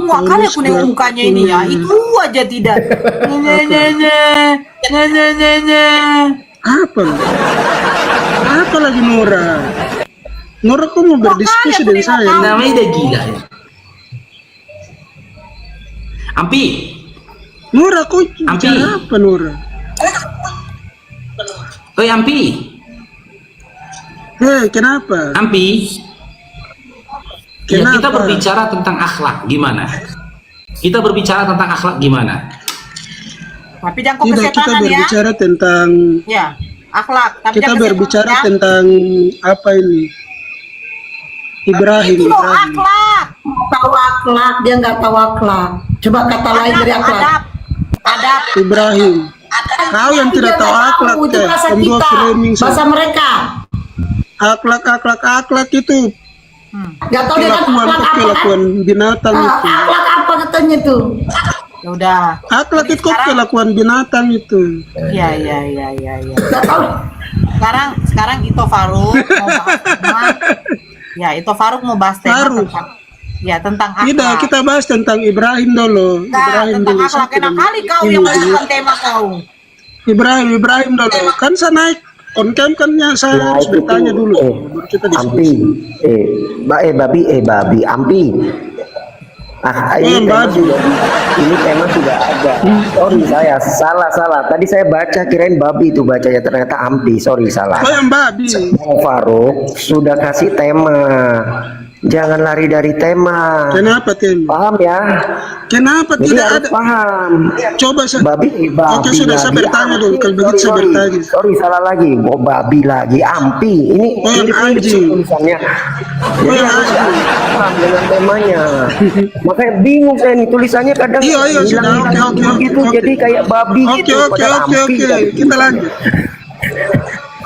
muak kali aku nengok mukanya ini ya. Itu aja tidak. Apa? Apa lagi Nora? Nora kok mau berdiskusi dengan saya? Namanya udah gila ya. Ampi. Nora kok bicara apa Nora? Oi Ampi. Kenapa? Ampi. Ya, Kenapa? kita berbicara tentang akhlak gimana? Kita berbicara tentang akhlak gimana? Tapi jangan kok Tidak, kita kesetanan ya. berbicara tentang Ya, akhlak. Tapi kita jangan berbicara kesetanan, ya. tentang apa ini? Ibrahim, Itu loh, Ibrahim. akhlak. Tahu akhlak, dia nggak tahu akhlak. Coba kata lain dari akhlak. Adab. Ibrahim. Kau yang tidak tahu akhlak, itu bahasa pembuat kita, framing. bahasa mereka. Akhlak itu. Nggak tahu dia kan akhlak apa kan? Kelakuan binatang itu. Akhlak apa katanya tuh? Ya udah. Akhlak Jadi itu kelakuan binatang itu. Iya. Nggak tahu. Sekarang Ito Faruk mau bahas tentang ya, Ito Faruk mau bahas tema Faruk. tentang akhlak. Tidak, kita bahas tentang Ibrahim dulu. Nah, Ibrahim tentang dulu. akhlak enak kali kau yang masukkan tema kau. Ibrahim dulu. Kan saya naik on cam kan ya, saya harus itu bertanya tuh, dulu. Baru kita Ampi, diskusi. babi, Ampi. Ini tema sudah ada. Sorry saya salah. Tadi saya baca kirain babi itu bacanya, ternyata Ampi. Sorry salah. Oh yang babi. Bang Faruk sudah kasih tema. Jangan lari dari tema. Kenapa tim? Paham ya? Kenapa Jadi tidak harus ada? paham. Coba saya. Babi Oke, sudah saya lagi, bertanya dulu. Ampi. Kalau begitu saya bertanya. Sorry, salah lagi. Babi lagi, Ampi. Ini anjing. tulisannya. Jadi yang harus anjing. paham dengan temanya. Makanya bingung saya nih, tulisannya kadang Iya, bilang sudah. Oke, gitu, oke. jadi kayak babi gitu. Oke. padahal Ampi tadi. Kita lanjut.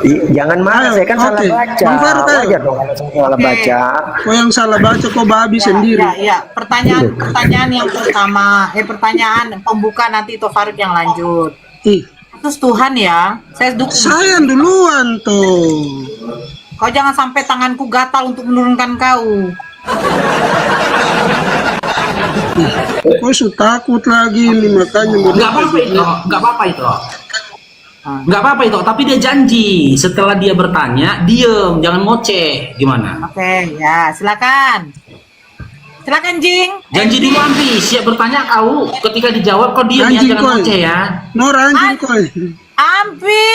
Jangan marah, Ayo, saya kan salah oke. baca. Bang Faruk, ayo. Wajar dong kalau saya salah Oke. baca. Oh yang salah baca kok babi sendiri. Ya. Pertanyaan yang pertama, pertanyaan pembuka, nanti Ito Faruk yang lanjut. Ih, Terus Tuhan ya, saya dukung. saya duluan tuh. Kau jangan sampai tanganku gatal untuk menurunkan kau. Kok sudah takut lagi nih, makanya mau Nggak apa-apa itu. Nggak apa-apa itu. Tapi dia janji setelah dia bertanya, diem, jangan ngoceh. Gimana? Oke, ya silakan. Silakan Jing. Janji dulu Ampi, siap bertanya kau. Ketika dijawab kau diem ya, Anjing, jangan koi. ngoceh ya. Nora anjing koi. Ampi,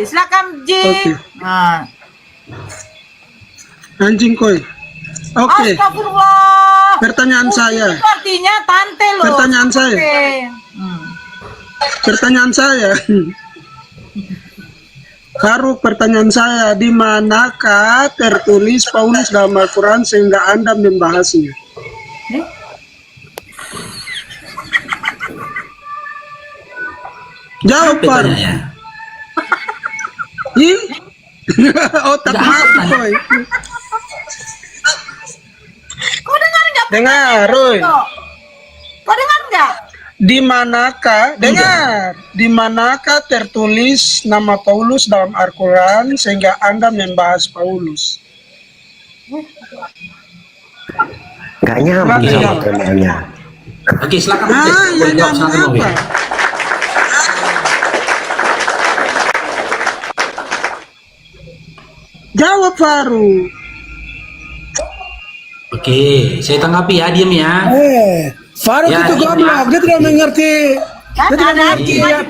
silakan Jing. Oke. Nah, Anjing koi. Oke. Astagfirullah. Pertanyaan saya. Itu artinya tante loh. Pertanyaan saya. Oke. Pertanyaan saya. Faruk, pertanyaan saya, di manakah tertulis Paulus dalam Al-Quran sehingga Anda membahasnya? Jawab, Apa Faruk. tanyanya? Ih, otak Nggak mati, apa. boy. Kau dengar nggak? Dengar, Roy. Kau dengar nggak? Di manakah tertulis nama Paulus dalam Al-Quran sehingga Anda membahas Paulus? Nggak nyambung Nggak sama nyambung. temanya. Oke, silakan. Ah, Boleh ya jawab, silakan, nyambung Bobi. apa? Jawab, Faruk. Oke, saya tanggapi ya, diem ya. Faruk Ya, itu iya. goblok, dia tidak mengerti. Kan Dia tidak ada mengerti Jing ya, lagi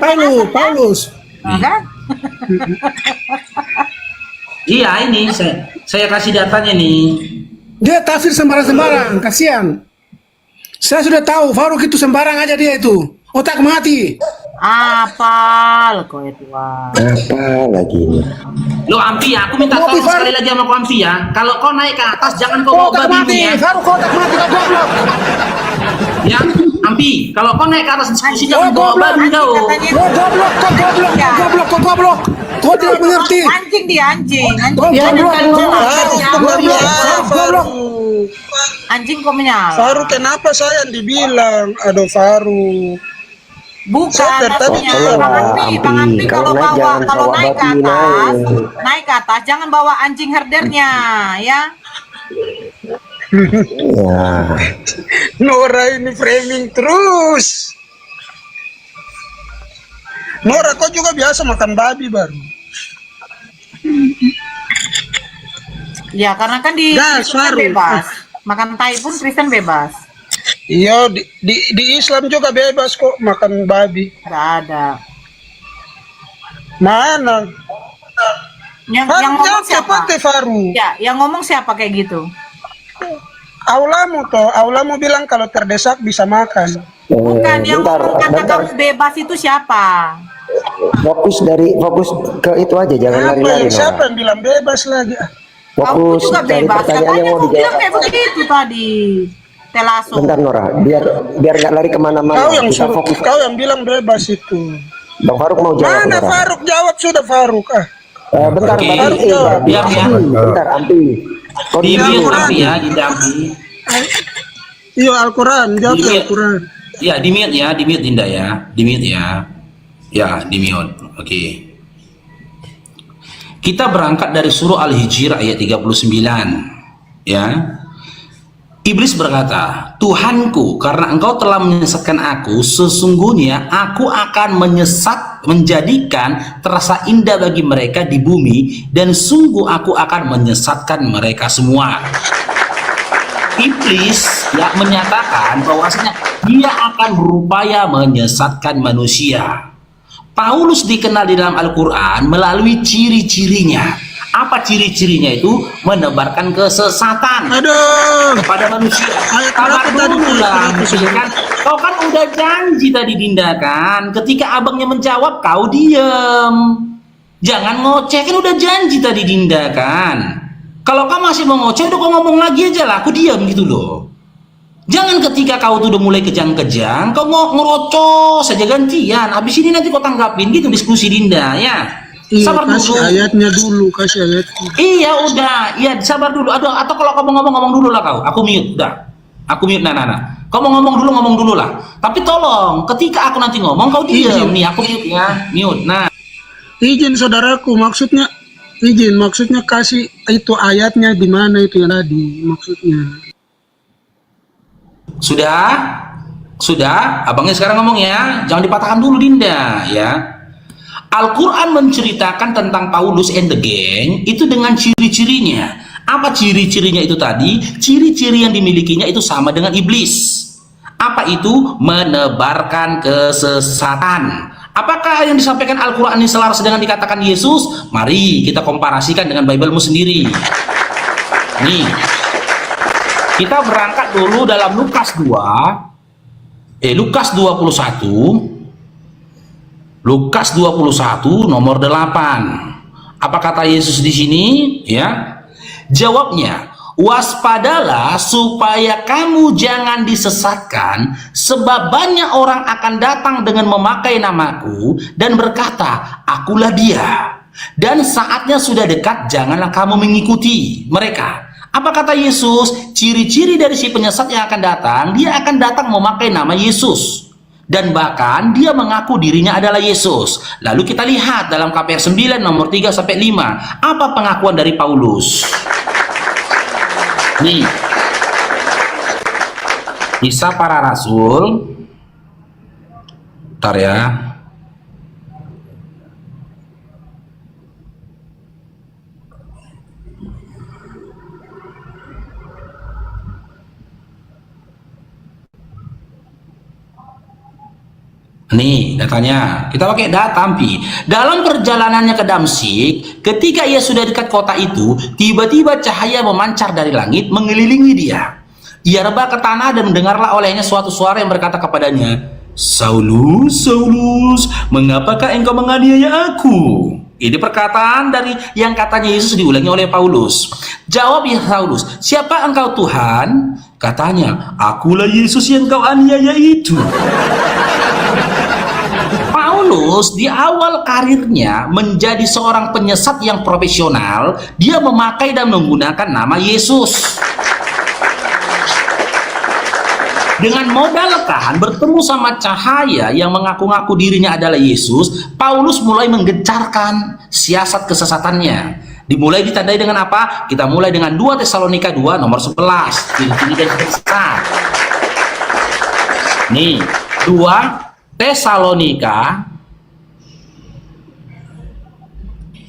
Paulus. Nah, kan? Iya, ini saya kasih datanya nih. Dia tafsir sembarang-sembarang, kasihan. Saya sudah tahu, Faruk itu sembarang aja dia itu. Otak mati. Apal kau itu. Wah. Apa lagi ini? Lo Ampi, aku minta Bobi, tolong Faruk. sekali lagi sama kau Ampi ya. Kalau kau naik ke atas, jangan kau bawa Otak babimu mati, ya. Faruk otak mati, kau goblok. Ya, Ampi, kalau kau naik ke atas diskusi jangan bawa goblok. babi kau. Katanya Kau goblok, kau goblok, kau goblok, kau goblok. Kau tidak mengerti. anjing dia anjing. Kau Dia goblok, bukan kau goblok. goblok. Goblok. Anjing kau menyala. Faruk, kenapa saya yang dibilang? Aduh, Faruk. Bukan Saya maksudnya tolong, Bang Ampi, Bang Ampi kalau kalau naik jangan kalau bawa naik ke babi atas, naik. naik ke atas jangan bawa anjing herdernya ya. Ya, Nora ini framing terus. Nora, kau juga biasa makan babi baru. Ya karena kan di Gas, Kristen Faru. bebas. Makan tai pun Kristen bebas. Iya, di Islam juga bebas kok makan babi. Nggak ada. Mana? Yang ngomong siapa? Faru. Ya, yang ngomong siapa kayak gitu? Aulamu bilang kalau terdesak bisa makan. Bukan yang bentar, ngomong kata bentar. kamu bebas itu siapa? Fokus ke itu aja, jangan Apa lari-lari, yang siapa Nora. yang bilang bebas lagi? Kamu Fokus juga cari bebas. pertanyaan Katanya yang mau kamu bilang dijawab. kayak begitu tadi. Telaso. Bentar Nora, biar nggak lari kemana-mana. Kau yang Kita suruh, fokus. kau yang bilang bebas itu. Bang Faruk mau jawab, Mana Nora. Faruk jawab sudah Faruk ah. Bentar, Oke. Babi, Diam, diam. bentar, Ampi. Kau Di diam mute dulu. Ampi ya, di Ampi. Iya Al-Quran, jawab Iya. Al-Quran. Ya, di mute ya, di mute Dinda ya. Di mute ya. Ya, di mute. Oke. Kita berangkat dari surah Al-Hijr ayat 39. Ya. Iblis berkata, Tuhanku, karena engkau telah menyesatkan aku, sesungguhnya aku akan menjadikan terasa indah bagi mereka di bumi, dan sungguh aku akan menyesatkan mereka semua. Iblis ya menyatakan bahwasanya dia akan berupaya menyesatkan manusia. Paulus dikenal di dalam Al-Quran melalui ciri-cirinya. Apa ciri-cirinya itu? Menebarkan kesesatan Aduh. kepada manusia. Ayat Sabar berapa tadi? dulu lah, kan? Kau kan udah janji tadi Dinda kan. Ketika abangnya menjawab, kau diem. Jangan ngoceh, kan udah janji tadi Dinda kan. Kalau kau masih mau ngoceh, udah kau ngomong lagi aja lah. Aku diem gitu loh. Jangan ketika kau tuh udah mulai kejang-kejang, kau mau ngerocos saja gantian. Habis ini nanti kau tanggapin gitu diskusi Dinda ya. Iya, Sabar kasih dulu. ayatnya dulu, kasih ayatnya. Iya udah, iya sabar dulu. Atau kalau kamu ngomong dulu lah kau. Aku mute, udah. Aku mute, nah. Kau mau ngomong dulu lah. Tapi tolong, ketika aku nanti ngomong, kau diam. Izin. Nih, aku mute ya, mute. Nah, Izin saudaraku, maksudnya kasih itu ayatnya di mana itu yang tadi maksudnya. sudah. Abangnya sekarang ngomong ya, jangan dipatahkan dulu Dinda ya. Al-Quran menceritakan tentang Paulus and the gang itu dengan ciri-cirinya. Apa ciri-cirinya itu tadi? Ciri-ciri yang dimilikinya itu sama dengan iblis. Apa itu? Menebarkan kesesatan. Apakah yang disampaikan Al-Quran ini selaras dengan dikatakan Yesus? Mari kita komparasikan dengan Bible-mu sendiri. Nih, kita berangkat dulu dalam Lukas 21. Lukas 21 nomor 8. Apa kata Yesus di sini? Ya. Jawabnya, waspadalah supaya kamu jangan disesatkan, sebab banyak orang akan datang dengan memakai namaku dan berkata, akulah dia. Dan saatnya sudah dekat, janganlah kamu mengikuti mereka. Apa kata Yesus? Ciri-ciri dari si penyesat yang akan datang, dia akan datang memakai nama Yesus. Dan bahkan dia mengaku dirinya adalah Yesus. Lalu kita lihat dalam KPR 9 nomor 3 sampai 5. Apa pengakuan dari Paulus? Nih. Kisah para Rasul. Bentar ya. Nih datanya, kita pakai data Ampi. Dalam perjalanannya ke Damsyik, ketika ia sudah dekat kota itu, tiba-tiba cahaya memancar dari langit mengelilingi dia. Ia rebah ke tanah dan mendengarlah olehnya suatu suara yang berkata kepadanya, Saulus, Saulus, mengapakah engkau menganiaya aku? Ini perkataan dari yang katanya Yesus diulangi oleh Paulus. Jawab ya Saulus, siapa engkau Tuhan? Katanya, akulah Yesus yang kau aniaya itu. Paulus di awal karirnya menjadi seorang penyesat yang profesional. Dia memakai dan menggunakan nama Yesus. Dengan modalkan bertemu sama cahaya yang mengaku-ngaku dirinya adalah Yesus, Paulus mulai menggencarkan siasat kesesatannya. Dimulai ditandai dengan apa? Kita mulai dengan 2 Tesalonika 2 nomor 11. Ciri-ciri dari sesat. Nih, 2 Tesalonika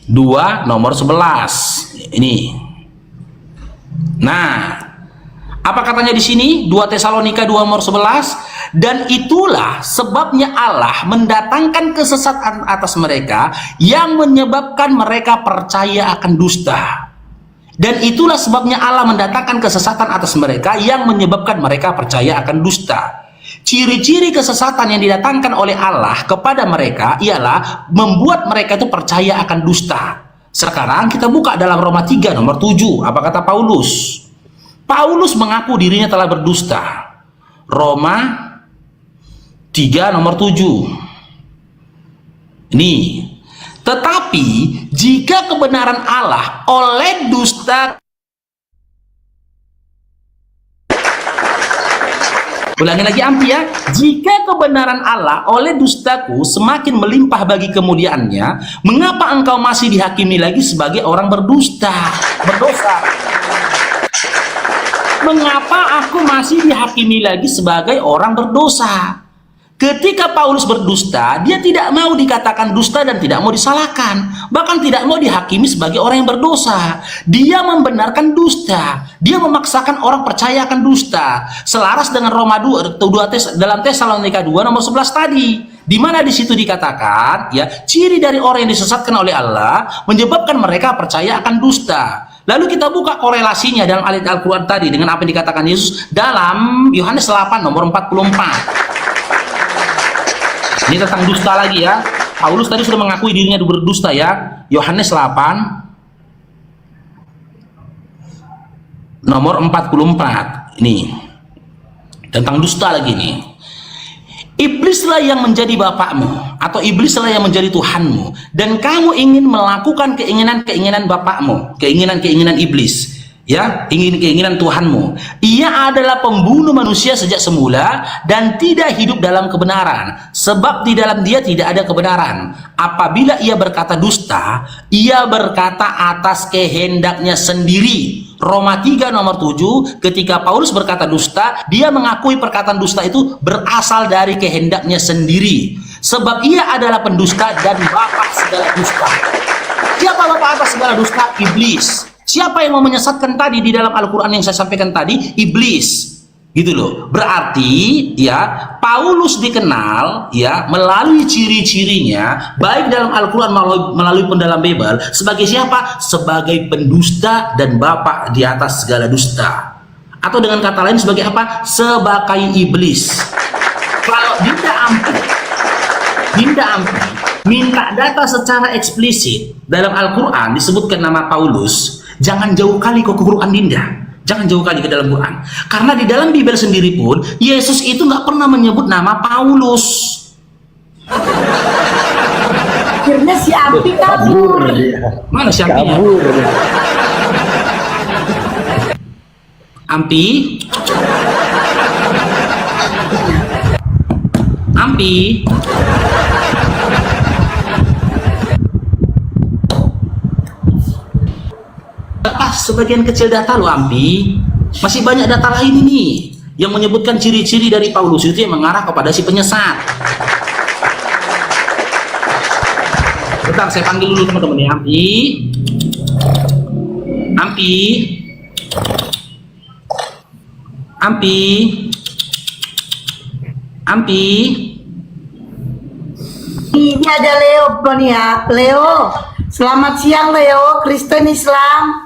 2 nomor 11. Ini. Nah, apa katanya di sini? 2 Tesalonika 2 nomor 11. Dan itulah sebabnya Allah mendatangkan kesesatan atas mereka yang menyebabkan mereka percaya akan dusta. Dan itulah sebabnya Allah mendatangkan kesesatan atas mereka yang menyebabkan mereka percaya akan dusta. Ciri-ciri kesesatan yang didatangkan oleh Allah kepada mereka ialah membuat mereka itu percaya akan dusta. Sekarang kita buka dalam Roma 3 nomor 7. Apa kata Paulus? Paulus mengaku dirinya telah berdusta. Roma 3 nomor 7. Ini. Tetapi jika kebenaran Allah oleh dusta, ulangi lagi Ampi ya. Jika kebenaran Allah oleh dustaku semakin melimpah bagi kemuliaannya, mengapa engkau masih dihakimi lagi sebagai orang berdosa? Mengapa aku masih dihakimi lagi sebagai orang berdosa? Ketika Paulus berdusta, dia tidak mau dikatakan dusta dan tidak mau disalahkan, bahkan tidak mau dihakimi sebagai orang yang berdosa. Dia membenarkan dusta, dia memaksakan orang percaya akan dusta, selaras dengan Roma 2 dalam Tesalonika 2 nomor 11 tadi, di mana di situ dikatakan ya, ciri dari orang yang disesatkan oleh Allah menyebabkan mereka percaya akan dusta. Lalu kita buka korelasinya dalam ayat Al-Quran tadi dengan apa yang dikatakan Yesus dalam Yohanes 8 nomor 44. Ini tentang dusta lagi ya. Paulus tadi sudah mengakui dirinya berdusta ya. Yohanes 8 nomor 44. Ini tentang dusta lagi nih. Iblislah yang menjadi bapakmu, atau iblislah yang menjadi Tuhanmu, dan kamu ingin melakukan keinginan-keinginan bapakmu, keinginan-keinginan iblis. Ya, keinginan Tuhanmu. Ia adalah pembunuh manusia sejak semula dan tidak hidup dalam kebenaran, sebab di dalam dia tidak ada kebenaran. Apabila ia berkata dusta, ia berkata atas kehendaknya sendiri. Roma 3 nomor 7, ketika Paulus berkata dusta, dia mengakui perkataan dusta itu berasal dari kehendaknya sendiri, sebab ia adalah pendusta dan bapak segala dusta. Siapa bapak atas segala dusta? Iblis. Siapa yang mau menyesatkan tadi di dalam Al-Quran yang saya sampaikan tadi? Iblis. Gitu loh. Berarti ya, Paulus dikenal ya melalui ciri-cirinya baik dalam Al-Quran melalui dalam Bible sebagai siapa? Sebagai pendusta dan bapak di atas segala dusta. Atau dengan kata lain sebagai apa? Sebagai iblis. Kalau Dinda Ampi minta data secara eksplisit dalam Al-Quran disebutkan nama Paulus, jangan jauh kali kok ke Quran Dinda, jangan jauh kali ke dalam Quran, karena di dalam Bible sendiri pun Yesus itu nggak pernah menyebut nama Paulus. Akhirnya si Ampi kabur. Mana si Ampinya? Kabur. Ampi, Ampi. Sebagian kecil data loh Ampi, masih banyak data lain ini yang menyebutkan ciri-ciri dari Paulus itu yang mengarah kepada si penyesat. Bentar, saya panggil dulu teman-teman ya. Ampi. Ini ada Leo nih ya. Leo, selamat siang Leo, Kristen Islam.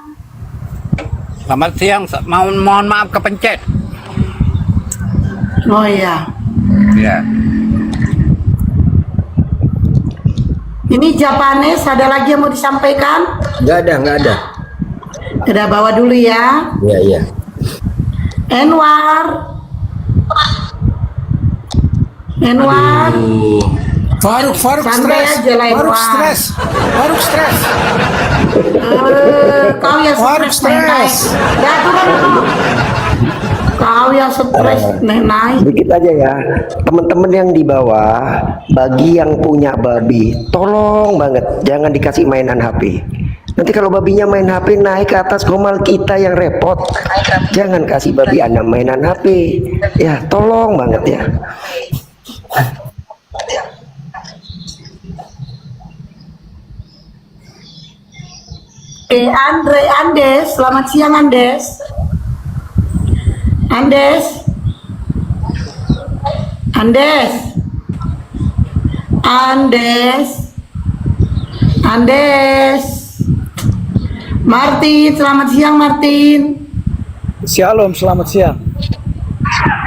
Selamat siang, mohon maaf kepencet. Oh iya. Ya. Ini Japanes, ada lagi yang mau disampaikan? Nggak ada. Udah bawa dulu ya. Iya. Enwar. Faruk Santai stres. aja lah, Faruk Pak. stres. Kau yang Faruk stres. Ya, turun dulu. Kau yang stres naik. Sedikit aja ya, teman-teman yang di bawah, bagi yang punya babi, tolong banget jangan dikasih mainan HP. Nanti kalau babinya main HP naik ke atas komal kita yang repot. Jangan kasih babi Anda mainan HP. Ya, tolong banget ya. Andes, selamat siang Andes. Andes. Andes. Andes. Andes. Martin, selamat siang Martin. Shalom, selamat siang.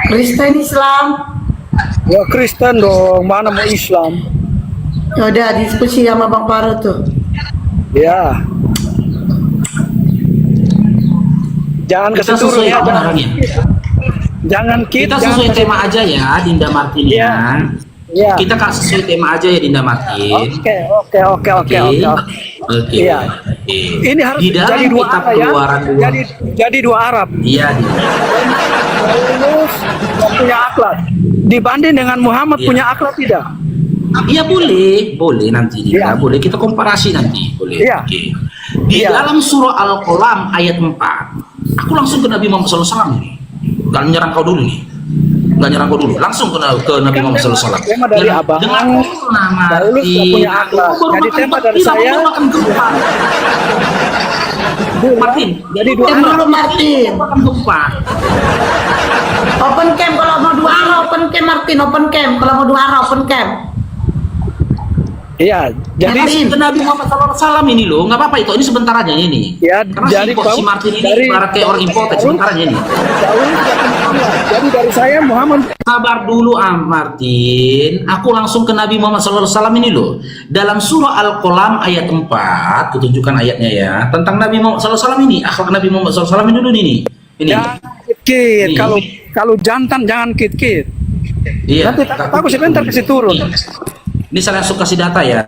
Kristen Islam. Ya Kristen dong, mana mau Islam? Udah diskusi sama Bang Faru tuh. Ya. Jangan Kita keseturu sesuai ya. kebenarannya. Jangan Kita sesuai tema aja ya, Dinda Martin ya. Ya. Kita sesuai tema aja ya, Dinda Martin. Oke. Oke. Iya. Oke. Ini harus Di dalam jadi dua kitab Arab ya. Keluaran dua. Jadi dua Arab. Iya, Dinda. Paulus punya akhlak. Dibanding dengan Muhammad Iya. punya akhlak tidak? Iya boleh nanti Dinda, boleh kita komparasi nanti, boleh. Iya. Oke. Di Iya. dalam surah Al-Qalam ayat 4, aku langsung ke Nabi Muhammad SAW nih. Gak nyerang kau dulu nih. Gak nyerang kau dulu, langsung ke Nabi Muhammad SAW. Tema dari abang. Paulus tidak punya akhlak. Jadi tema dari saya. Martin, Jadi dua Tem Arab. dulu Martin. makan gempa. Open cam kalau mau dua arah, open cam Martin, open cam kalau mau dua arah, open cam. Iya. Jadi Jadi ke Nabi Muhammad SAW ini loh, nggak apa-apa itu, ini sebentar aja ini. Ya, Karena dari si Martin ini dari- ibarat kayak orang imported sebentar aja ini. Paulus tidak punya akhlak. Jadi dari saya Muhammad. Sabar dulu Martin, aku langsung ke Nabi Muhammad SAW ini loh. Dalam surah Al-Qalam ayat 4, kutunjukkan ayatnya ya, tentang Nabi Muhammad SAW ini, akhlak Nabi Muhammad SAW ini dulu nih. Ini. Jangan kit-kit. Ini. Kalau jantan jangan kit-kit. Iya. Nanti aku sebentar kasih turun. Ini saya langsung kasih data ya.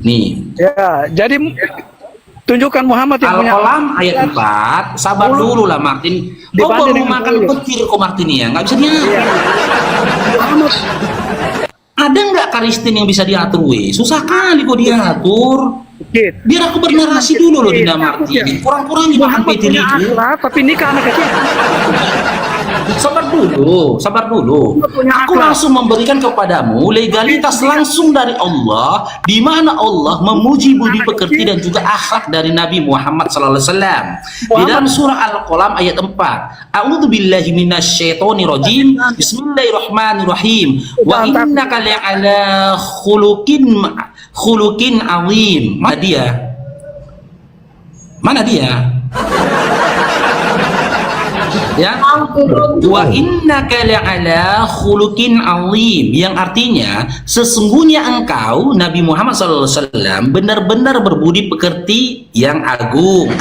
Nih, Ya, jadi tunjukkan Muhammad yang punya Al-Qalam ayat 4, sabar dulu lah Martin. Kau Dibanding baru dengan makan Paulus. petir kok Martin ya, nggak bisa diatur. Ada nggak Karistin yang bisa diatur weh? Susah kali kok diatur. kit. Biar aku bernarasi dulu loh Dinda Martin. Kurang-kurangin makan Muhammad petir punya itu. akhlak, tapi nikah anak kecil. Sabar dulu. punya Aku akhlak. langsung memberikan kepadamu legalitas langsung dari Allah, di mana Allah memuji budi pekerti dan juga akhlak dari Nabi Muhammad SAW. Di dalam surah Al-Qalam ayat 4, A'udzubillahi minasyaitonirrajim. Bismillahirrahmanirrahim. Wa innaka la'ala khuluqin azim. Mana dia? Ya, wa innaka la'ala khuluqin azim, yang artinya sesungguhnya engkau Nabi Muhammad SAW benar-benar berbudi pekerti yang agung.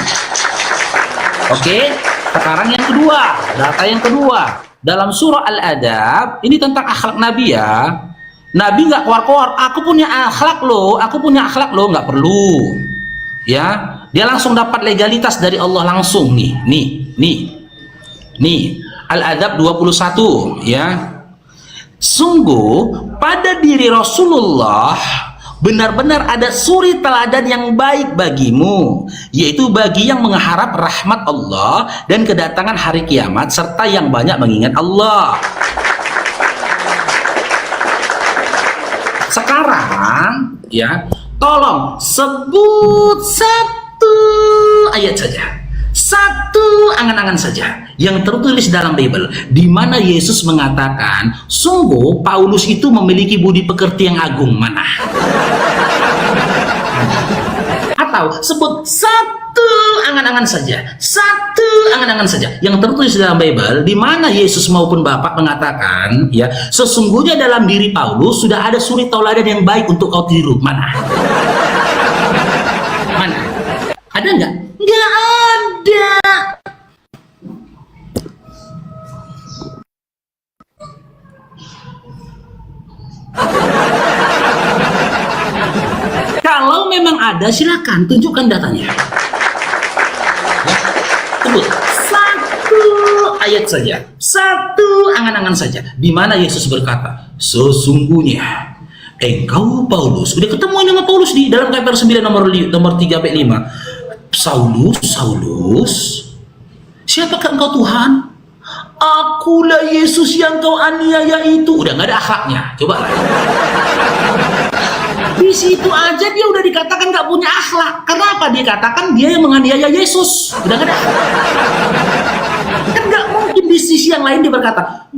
Oke, sekarang yang kedua, data yang kedua dalam surah Al-Adab, ini tentang akhlak Nabi ya. Nabi nggak keluar-keluar, aku punya akhlak loh, nggak perlu. Ya, dia langsung dapat legalitas dari Allah langsung nih, Al-Adab 21 ya. Sungguh pada diri Rasulullah benar-benar ada suri teladan yang baik bagimu, yaitu bagi yang mengharap rahmat Allah dan kedatangan hari kiamat serta yang banyak mengingat Allah. Sekarang ya, tolong sebut satu ayat saja, satu angan-angan saja yang tertulis dalam Bible di mana Yesus mengatakan sungguh Paulus itu memiliki budi pekerti yang agung. Mana? Atau sebut satu angan-angan saja, satu angan-angan saja yang tertulis dalam Bible di mana Yesus maupun Bapa mengatakan ya, sesungguhnya dalam diri Paulus sudah ada suri tauladan yang baik untuk kau tiru. Mana? Ada nggak? Nggak ada. Kalau memang ada, silakan tunjukkan datanya. Ya. Sebut satu ayat saja, satu angan-angan saja, di mana Yesus berkata, sesungguhnya engkau Paulus. Udah ketemu ini sama Paulus di dalam chapter 9 nomor 3 sampai 5. Saulus, Saulus, siapakah engkau Tuhan? Akulah Yesus yang kau aniaya itu. Udah nggak ada akhlaknya. Coba. Di situ aja dia udah dikatakan nggak punya akhlak. Kenapa? Dia katakan dia yang menganiaya Yesus. Udah nggak ada akhlak. Kan nggak mungkin di sisi yang lain dia berkata,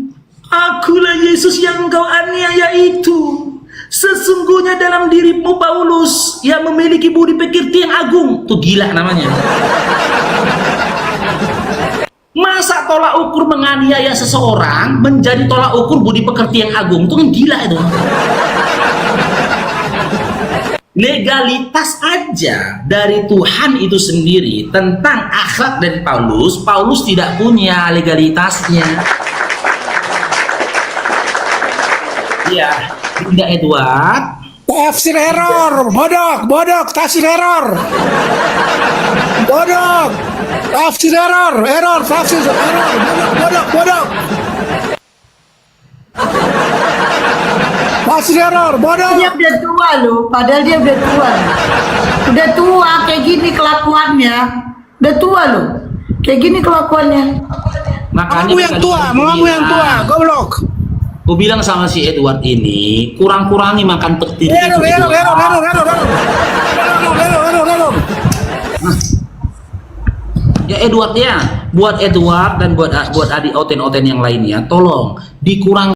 akulah Yesus yang kau aniaya itu. Sesungguhnya dalam dirimu Paulus yang memiliki budi pekerti yang agung. Tuh gila namanya. Masa tolak ukur menganiaya seseorang menjadi tolak ukur budi pekerti yang agung? Itu kan gila itu. Legalitas aja dari Tuhan itu sendiri tentang akhlak dari Paulus, Paulus tidak punya legalitasnya. Ya, tidak Edward. Tafsir error, bodok, tafsir error. Bodok, tafsir error, tafsir error, bodok. Tafsir error, bodok. Dia udah tua loh, padahal dia udah tua. Udah tua kayak gini kelakuannya. Udah tua loh. Kayak gini kelakuannya. Mamamu yang tua, goblok. Gue bilang sama si Edward ini, kurang-kurangi makan petir. Error. Ya Edward ya, buat Edward dan buat adik oten-oten yang lainnya, tolong dikurang